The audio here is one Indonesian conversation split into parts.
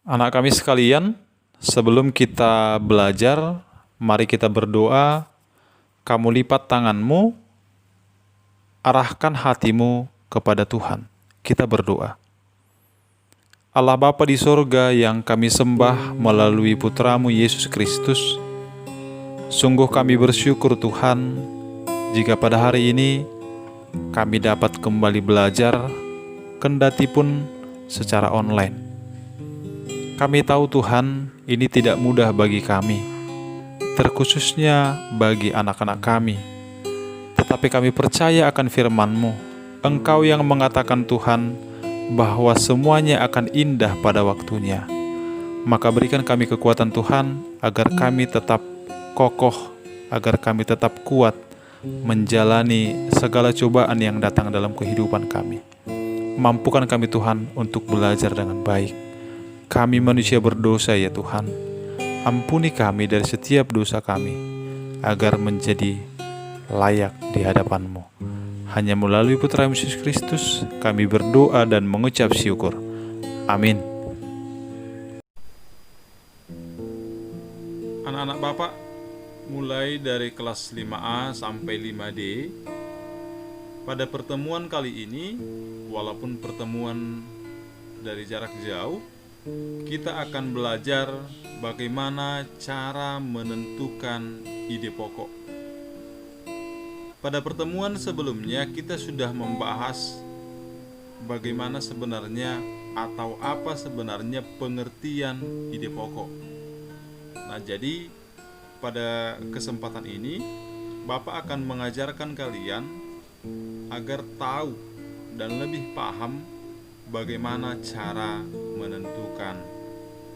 Anak kami sekalian, sebelum kita belajar, mari kita berdoa. Kamu lipat tanganmu, arahkan hatimu kepada Tuhan. Kita berdoa. Allah Bapa di sorga yang kami sembah melalui Putramu Yesus Kristus, sungguh kami bersyukur Tuhan, jika pada hari ini kami dapat kembali belajar, kendati pun secara online. Kami tahu Tuhan, ini tidak mudah bagi kami, terkhususnya bagi anak-anak kami. Tetapi kami percaya akan firman-Mu. Engkau yang mengatakan Tuhan, bahwa semuanya akan indah pada waktunya. Maka berikan kami kekuatan Tuhan, agar kami tetap kokoh, agar kami tetap kuat, menjalani segala cobaan yang datang dalam kehidupan kami. Mampukan kami Tuhan untuk belajar dengan baik. Kami manusia berdosa ya Tuhan. Ampuni kami dari setiap dosa kami, agar menjadi layak di hadapan-Mu. Hanya melalui Putra Yesus Kristus kami berdoa dan mengucap syukur. Amin. Anak-anak Bapak, mulai dari kelas 5A sampai 5D, pada pertemuan kali ini, walaupun pertemuan dari jarak jauh, kita akan belajar bagaimana cara menentukan ide pokok. Pada pertemuan sebelumnya kita sudah membahas bagaimana sebenarnya atau apa sebenarnya pengertian ide pokok. Nah, jadi pada kesempatan ini Bapak akan mengajarkan kalian agar tahu dan lebih paham bagaimana cara menentukan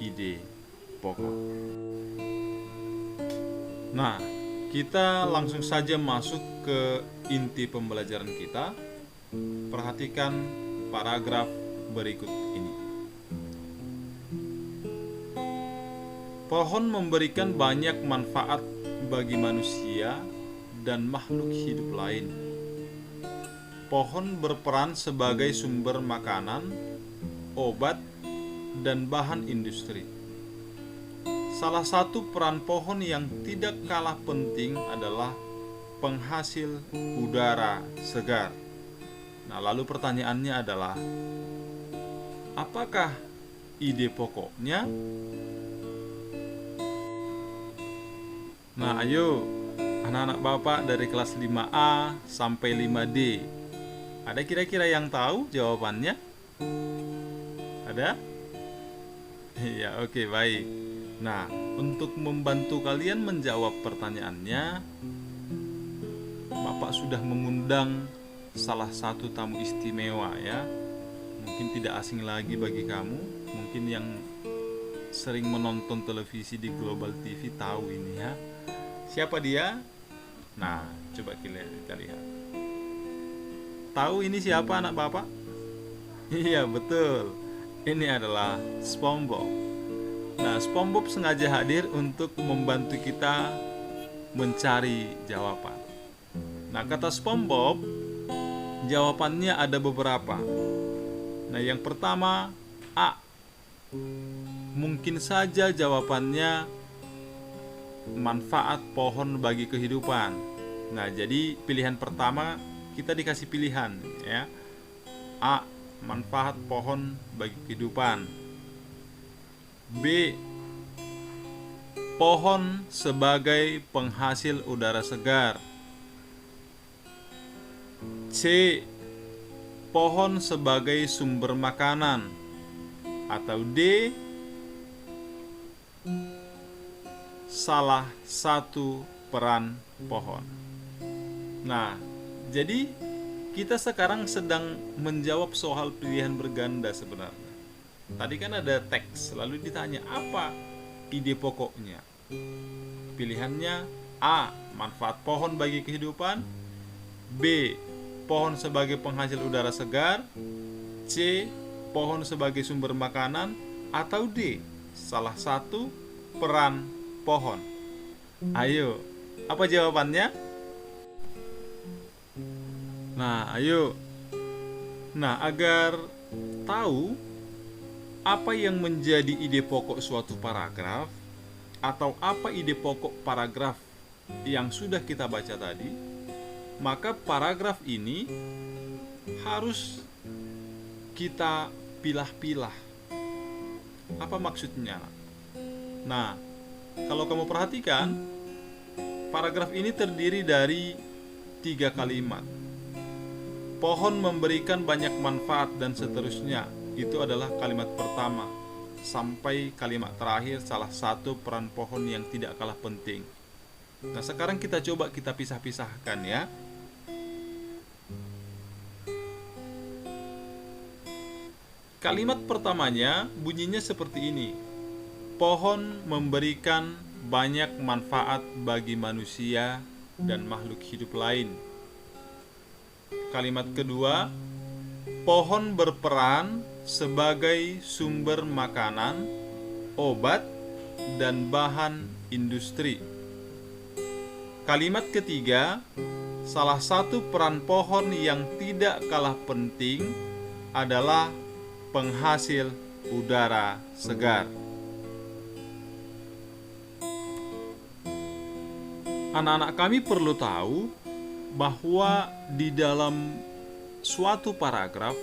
ide pokok. Nah, kita langsung saja masuk ke inti pembelajaran kita. Perhatikan paragraf berikut ini. Pohon memberikan banyak manfaat bagi manusia dan makhluk hidup lain. Pohon berperan sebagai sumber makanan, obat, dan bahan industri. Salah satu peran pohon yang tidak kalah penting adalah penghasil udara segar. Nah, lalu pertanyaannya adalah, apakah ide pokoknya? Nah, ayo anak-anak Bapak dari kelas 5A sampai 5D. Ada kira-kira yang tahu jawabannya? Ada? Iya, oke, baik. Nah, untuk membantu kalian menjawab pertanyaannya, Bapak sudah mengundang salah satu tamu istimewa ya. Mungkin tidak asing lagi bagi kamu, mungkin yang sering menonton televisi di Global TV tahu ini ya. Siapa dia? Nah, coba kita lihat. Tahu ini siapa anak Bapak? Iya, betul. Ini adalah SpongeBob. Nah, SpongeBob sengaja hadir untuk membantu kita mencari jawaban. Nah, kata SpongeBob, jawabannya ada beberapa. Nah, yang pertama, A. Mungkin saja jawabannya manfaat pohon bagi kehidupan. Nah, jadi pilihan pertama kita dikasih pilihan ya. A. Manfaat pohon bagi kehidupan. B. Pohon sebagai penghasil udara segar. C. Pohon sebagai sumber makanan. Atau D. Salah satu peran pohon. Nah, jadi kita sekarang sedang menjawab soal pilihan berganda sebenarnya. Tadi kan ada teks, lalu ditanya apa ide pokoknya. Pilihannya A. Manfaat pohon bagi kehidupan. B. Pohon sebagai penghasil udara segar. C. Pohon sebagai sumber makanan. Atau D. Salah satu peran pohon. Ayo, apa jawabannya? Nah, ayo. Nah, agar tahu apa yang menjadi ide pokok suatu paragraf atau apa ide pokok paragraf yang sudah kita baca tadi, maka paragraf ini harus kita pilah-pilah. Apa maksudnya? Nah, kalau kamu perhatikan, paragraf ini terdiri dari 3 kalimat. Pohon memberikan banyak manfaat dan seterusnya. Itu adalah kalimat pertama. Sampai kalimat terakhir, salah satu peran pohon yang tidak kalah penting. Nah, sekarang kita coba kita pisah-pisahkan ya. Kalimat pertamanya bunyinya seperti ini. Pohon memberikan banyak manfaat bagi manusia dan makhluk hidup lain. Kalimat kedua, pohon berperan sebagai sumber makanan, obat, dan bahan industri. Kalimat ketiga, salah satu peran pohon yang tidak kalah penting adalah penghasil udara segar. Anak-anak kami perlu tahu bahwa di dalam suatu paragraf,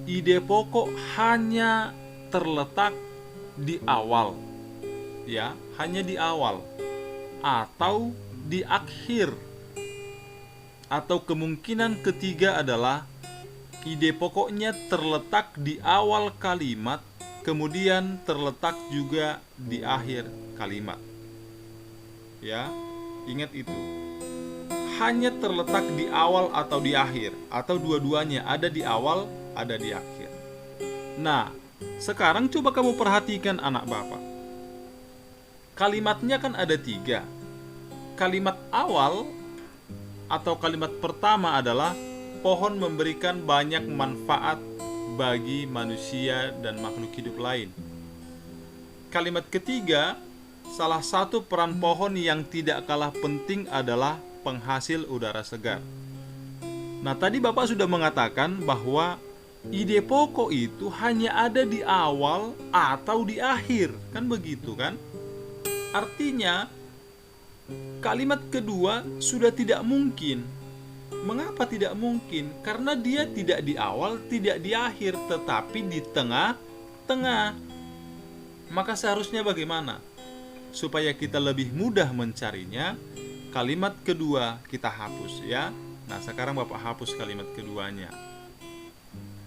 ide pokok hanya terletak di awal, ya, hanya di awal atau di akhir. Atau kemungkinan ketiga adalah ide pokoknya terletak di awal kalimat, kemudian terletak juga di akhir kalimat. Ya, ingat itu. Hanya terletak di awal atau di akhir, atau dua-duanya, ada di awal, ada di akhir. Nah, sekarang coba kamu perhatikan anak bapak. Kalimatnya kan ada 3. Kalimat awal atau kalimat pertama adalah pohon memberikan banyak manfaat bagi manusia dan makhluk hidup lain. Kalimat ketiga, salah satu peran pohon yang tidak kalah penting adalah penghasil udara segar. Nah, tadi Bapak sudah mengatakan bahwa ide pokok itu hanya ada di awal atau di akhir, kan begitu kan? Artinya kalimat kedua sudah tidak mungkin. Mengapa tidak mungkin? Karena dia tidak di awal, tidak di akhir, tetapi di tengah-tengah. Maka seharusnya bagaimana? Supaya kita lebih mudah mencarinya, kalimat kedua kita hapus ya. Nah, sekarang Bapak hapus kalimat keduanya.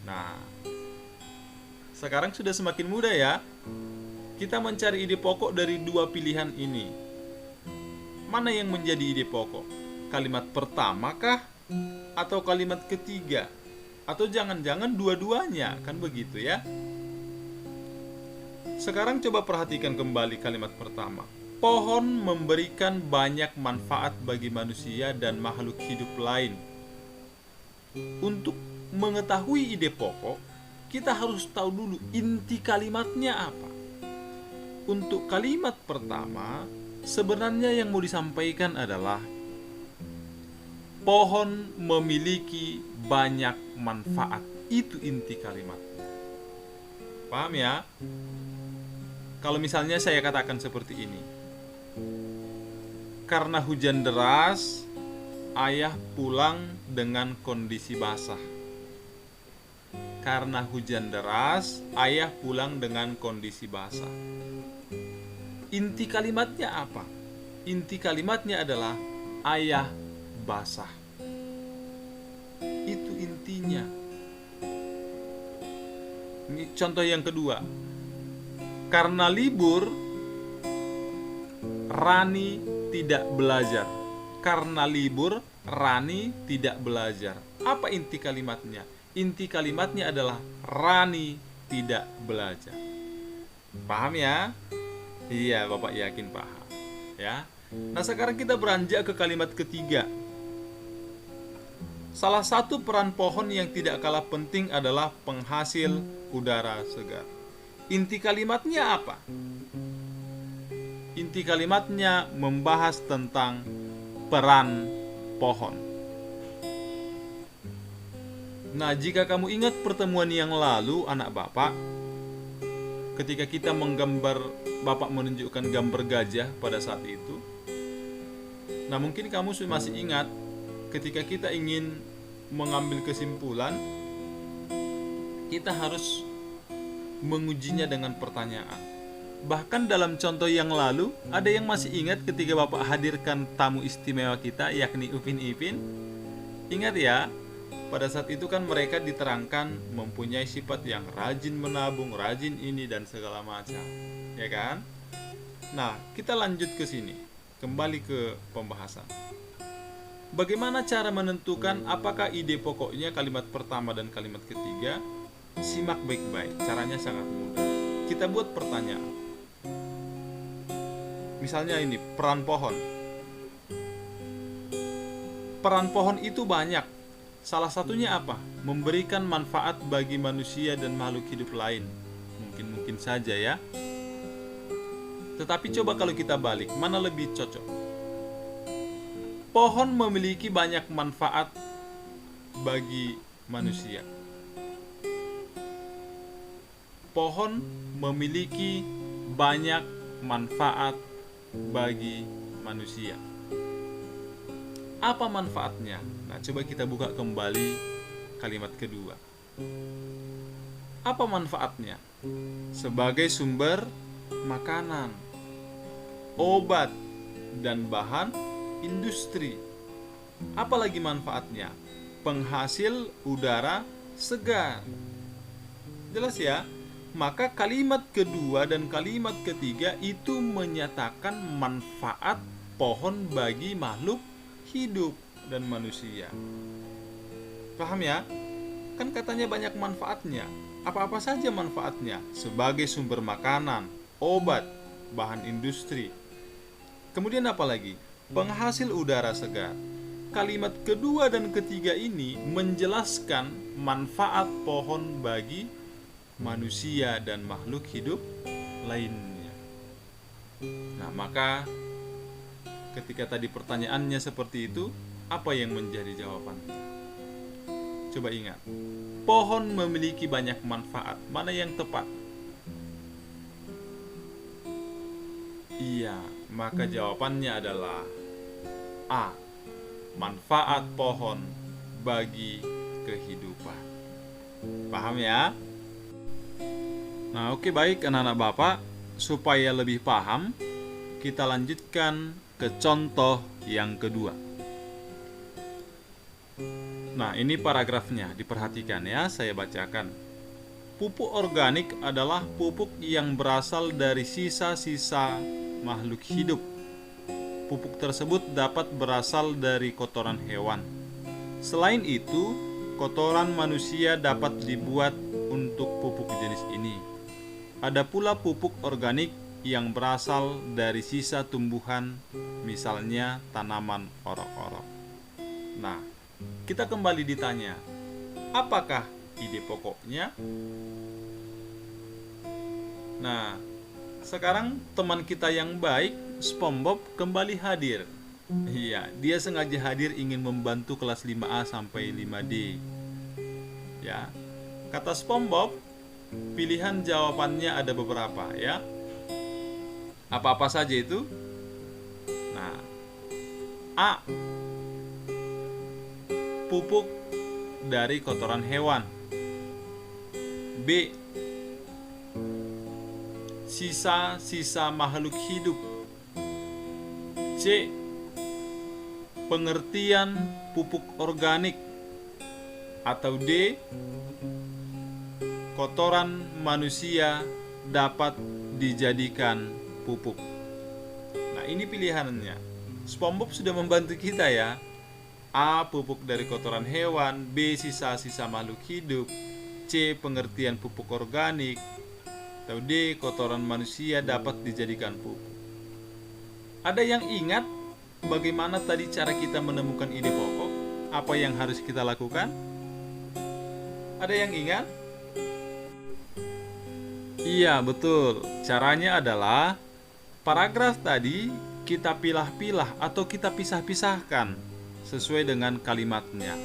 Nah, sekarang sudah semakin mudah ya. Kita mencari ide pokok dari 2 pilihan ini. Mana yang menjadi ide pokok? Kalimat pertama kah? Atau kalimat ketiga? Atau jangan-jangan dua-duanya? Kan begitu ya. Sekarang coba perhatikan kembali kalimat pertama. Pohon memberikan banyak manfaat bagi manusia dan makhluk hidup lain. Untuk mengetahui ide pokok, kita harus tahu dulu inti kalimatnya apa. Untuk kalimat pertama, sebenarnya yang mau disampaikan adalah pohon memiliki banyak manfaat. Itu inti kalimat. Paham ya? Kalau misalnya saya katakan seperti ini. Karena hujan deras, ayah pulang dengan kondisi basah. Karena hujan deras, ayah pulang dengan kondisi basah. Inti kalimatnya apa? Inti kalimatnya adalah ayah basah. Itu intinya. Ini contoh yang kedua. Karena libur, Rani tidak belajar. Karena libur, Rani tidak belajar. Apa inti kalimatnya? Inti kalimatnya adalah Rani tidak belajar. Paham ya? Iya, Bapak yakin paham. Ya. Nah, sekarang kita beranjak ke kalimat ketiga. Salah satu peran pohon yang tidak kalah penting adalah penghasil udara segar. Inti kalimatnya apa? Inti kalimatnya membahas tentang peran pohon. Nah, jika kamu ingat pertemuan yang lalu, anak Bapak, ketika kita menggambar, Bapak menunjukkan gambar gajah pada saat itu. Nah, mungkin kamu masih ingat ketika kita ingin mengambil kesimpulan, kita harus mengujinya dengan pertanyaan. Bahkan dalam contoh yang lalu, ada yang masih ingat ketika Bapak hadirkan tamu istimewa kita, yakni Upin Ipin? Ingat ya, pada saat itu kan mereka diterangkan mempunyai sifat yang rajin menabung, rajin ini dan segala macam, ya kan? Nah, kita lanjut ke sini, kembali ke pembahasan. Bagaimana cara menentukan apakah ide pokoknya kalimat pertama dan kalimat ketiga? Simak baik-baik, caranya sangat mudah. Kita buat pertanyaan. Misalnya ini, peran pohon. Peran pohon itu banyak. Salah satunya apa? Memberikan manfaat bagi manusia dan makhluk hidup lain. Mungkin saja ya. Tetapi coba kalau kita balik, mana lebih cocok? Pohon memiliki banyak manfaat bagi manusia. Pohon memiliki banyak manfaat bagi manusia. Apa manfaatnya? Nah, coba kita buka kembali kalimat kedua. Apa manfaatnya? Sebagai sumber makanan, obat, dan bahan industri. Apalagi manfaatnya? Penghasil udara segar. Jelas ya? Maka kalimat kedua dan kalimat ketiga itu menyatakan manfaat pohon bagi makhluk hidup dan manusia. Paham ya? Kan katanya banyak manfaatnya. Apa-apa saja manfaatnya? Sebagai sumber makanan, obat, bahan industri. Kemudian apa lagi? Penghasil udara segar. Kalimat kedua dan ketiga ini menjelaskan manfaat pohon bagi manusia dan makhluk hidup lainnya. Nah, maka ketika tadi pertanyaannya seperti itu, apa yang menjadi jawabannya? Coba ingat. Pohon memiliki banyak manfaat. Mana yang tepat? Iya, maka jawabannya adalah A. Manfaat pohon bagi kehidupan. Paham ya? Nah, oke, baik anak-anak Bapak, supaya lebih paham, kita lanjutkan ke contoh yang kedua. Nah, ini paragrafnya, diperhatikan ya, saya bacakan. Pupuk organik adalah pupuk yang berasal dari sisa-sisa makhluk hidup. Pupuk tersebut dapat berasal dari kotoran hewan. Selain itu, kotoran manusia dapat dibuat untuk pupuk jenis ini. Ada pula pupuk organik yang berasal dari sisa tumbuhan, misalnya tanaman orok-orok. Nah, kita kembali ditanya, apakah ide pokoknya? Nah, sekarang teman kita yang baik, SpongeBob, kembali hadir. Iya, dia sengaja hadir ingin membantu kelas 5A sampai 5D. Ya, kata SpongeBob, pilihan jawabannya ada beberapa ya. Apa-apa saja itu? Nah, A. Pupuk dari kotoran hewan. B. Sisa-sisa makhluk hidup. C. Pengertian pupuk organik. Atau D. Kotoran manusia dapat dijadikan pupuk. Nah, ini pilihannya. SpongeBob sudah membantu kita ya. A. Pupuk dari kotoran hewan. B. Sisa-sisa makhluk hidup. C. Pengertian pupuk organik. Atau D. Kotoran manusia dapat dijadikan pupuk. Ada yang ingat bagaimana tadi cara kita menemukan ide pokok? Apa yang harus kita lakukan? Ada yang ingat? Iya, betul. Caranya adalah paragraf tadi kita pilah-pilah atau kita pisah-pisahkan sesuai dengan kalimatnya.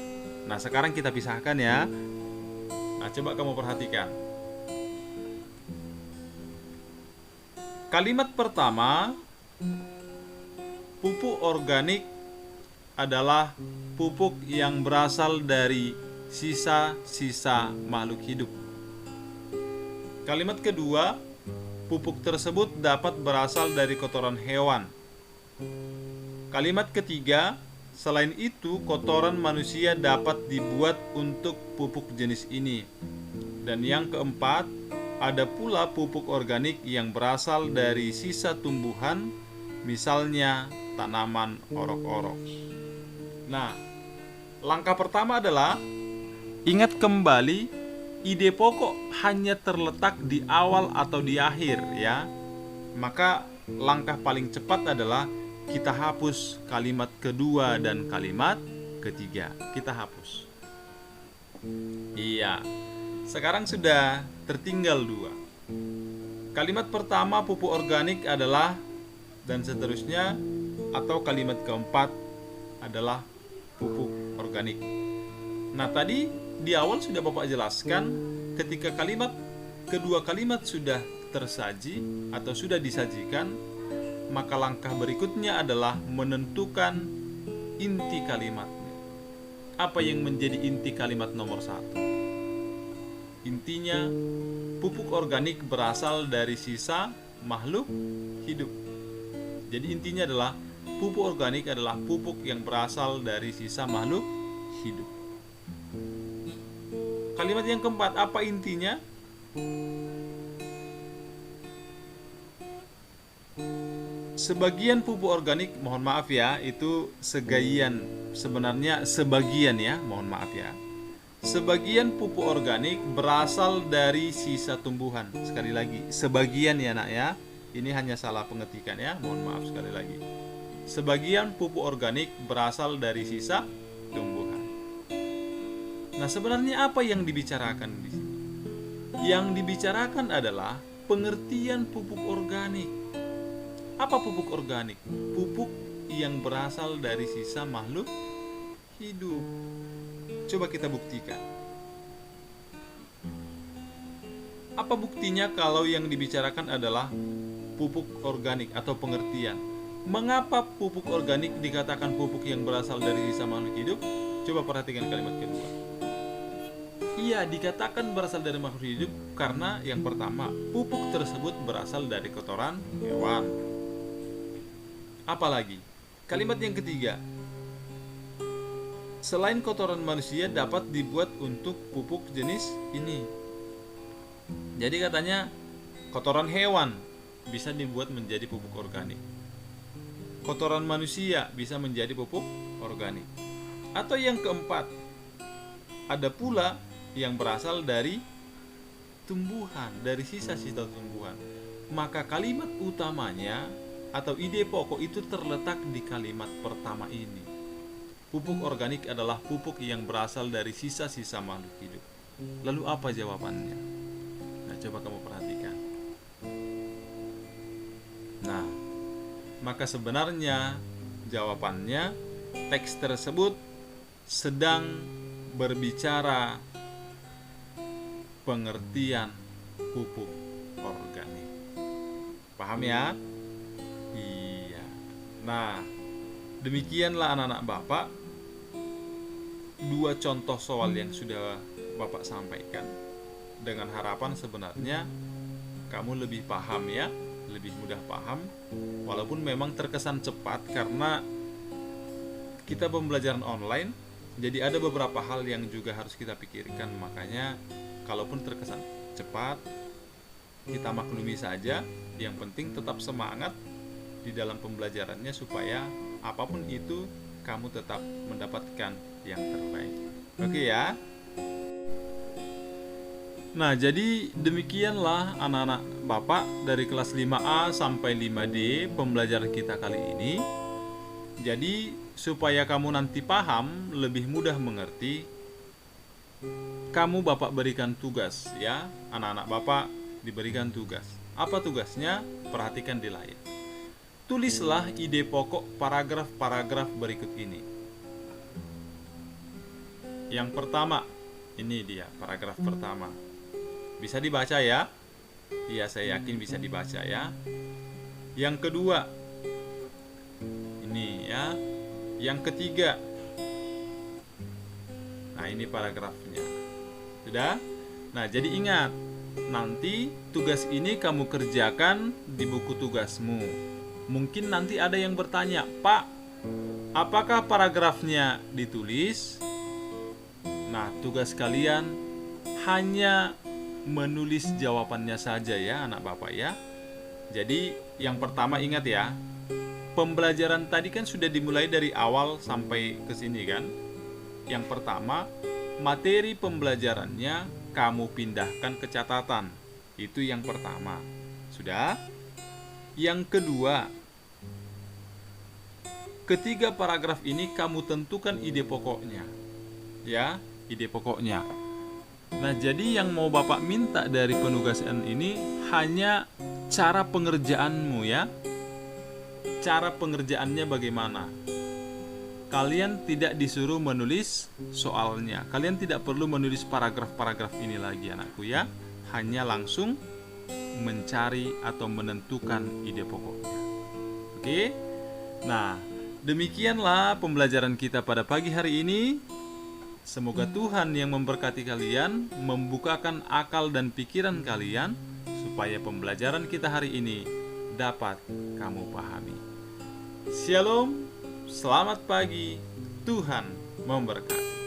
Nah, sekarang kita pisahkan ya. Nah, coba kamu perhatikan. Kalimat pertama, pupuk organik adalah pupuk yang berasal dari sisa-sisa makhluk hidup. Kalimat kedua, pupuk tersebut dapat berasal dari kotoran hewan. Kalimat ketiga, selain itu kotoran manusia dapat dibuat untuk pupuk jenis ini. Dan yang keempat, ada pula pupuk organik yang berasal dari sisa tumbuhan, misalnya tanaman orok-orok. Nah, langkah pertama adalah ingat kembali, ide pokok hanya terletak di awal atau di akhir ya. Maka langkah paling cepat adalah kita hapus kalimat kedua dan kalimat ketiga. Kita hapus. Iya. Sekarang sudah tertinggal 2. Kalimat pertama pupuk organik adalah, dan seterusnya, atau kalimat keempat adalah pupuk organik. Nah, tadi di awal sudah Bapak jelaskan, ketika kedua kalimat sudah tersaji atau sudah disajikan, maka langkah berikutnya adalah menentukan inti kalimatnya. Apa yang menjadi inti kalimat nomor 1? Intinya, pupuk organik berasal dari sisa makhluk hidup. Jadi intinya adalah pupuk organik adalah pupuk yang berasal dari sisa makhluk hidup. Kalimat yang keempat, apa intinya? Sebagian pupuk organik, mohon maaf ya, itu sebagian, sebenarnya sebagian ya, mohon maaf ya. Sebagian pupuk organik berasal dari sisa tumbuhan. Sekali lagi, sebagian ya nak ya. Ini hanya salah pengetikan ya, mohon maaf sekali lagi. Sebagian pupuk organik berasal dari sisa tumbuhan. Nah, sebenarnya apa yang dibicarakan di sini? Yang dibicarakan adalah pengertian pupuk organik. Apa pupuk organik? Pupuk yang berasal dari sisa makhluk hidup. Coba kita buktikan. Apa buktinya kalau yang dibicarakan adalah pupuk organik atau pengertian? Mengapa pupuk organik dikatakan pupuk yang berasal dari sisa makhluk hidup? Coba perhatikan kalimat kedua. Iya, dikatakan berasal dari makhluk hidup karena yang pertama, pupuk tersebut berasal dari kotoran hewan. Apalagi? Kalimat yang ketiga, selain kotoran manusia dapat dibuat untuk pupuk jenis ini. Jadi katanya kotoran hewan bisa dibuat menjadi pupuk organik. Kotoran manusia bisa menjadi pupuk organik. Atau yang keempat, ada pula yang berasal dari tumbuhan, dari sisa-sisa tumbuhan. Maka kalimat utamanya atau ide pokok itu terletak di kalimat pertama ini. Pupuk organik adalah pupuk yang berasal dari sisa-sisa makhluk hidup. Lalu apa jawabannya? Nah, coba kamu perhatikan. Nah, maka sebenarnya jawabannya teks tersebut sedang berbicara pengertian pupuk organik. Paham ya? Iya. Nah, demikianlah anak-anak Bapak, 2 contoh soal yang sudah Bapak sampaikan. Dengan harapan sebenarnya kamu lebih paham ya, lebih mudah paham. Walaupun memang terkesan cepat karena kita pembelajaran online, jadi ada beberapa hal yang juga harus kita pikirkan. Makanya kalaupun terkesan cepat, kita maklumi saja. Yang penting tetap semangat di dalam pembelajarannya supaya apapun itu kamu tetap mendapatkan yang terbaik. Oke ya. Nah, jadi demikianlah anak-anak Bapak dari kelas 5A sampai 5D pembelajaran kita kali ini. Jadi supaya kamu nanti paham, lebih mudah mengerti, kamu Bapak berikan tugas ya. Anak-anak Bapak diberikan tugas. Apa tugasnya? Perhatikan di layar. Tulislah ide pokok paragraf-paragraf berikut ini. Yang pertama, ini dia paragraf pertama. Bisa dibaca ya? Iya, saya yakin bisa dibaca ya. Yang kedua, ini ya. Yang ketiga. Nah, ini paragrafnya. Sudah? Nah, jadi ingat, nanti tugas ini kamu kerjakan di buku tugasmu. Mungkin nanti ada yang bertanya, "Pak, apakah paragrafnya ditulis?" Nah, tugas kalian hanya menulis jawabannya saja ya, anak Bapak ya. Jadi, yang pertama ingat ya, pembelajaran tadi kan sudah dimulai dari awal sampai ke sini kan. Yang pertama, materi pembelajarannya kamu pindahkan ke catatan. Itu yang pertama. Sudah? Yang kedua, ketiga paragraf ini kamu tentukan ide pokoknya. Ya, ide pokoknya. Nah, jadi yang mau Bapak minta dari penugasan ini hanya cara pengerjaanmu ya. Cara pengerjaannya bagaimana? Kalian tidak disuruh menulis soalnya. Kalian tidak perlu menulis paragraf-paragraf ini lagi anakku ya. Hanya langsung mencari atau menentukan ide pokoknya. Oke? Nah, demikianlah pembelajaran kita pada pagi hari ini. Semoga Tuhan yang memberkati kalian, membukakan akal dan pikiran kalian, supaya pembelajaran kita hari ini dapat kamu pahami. Shalom, selamat pagi, Tuhan memberkati.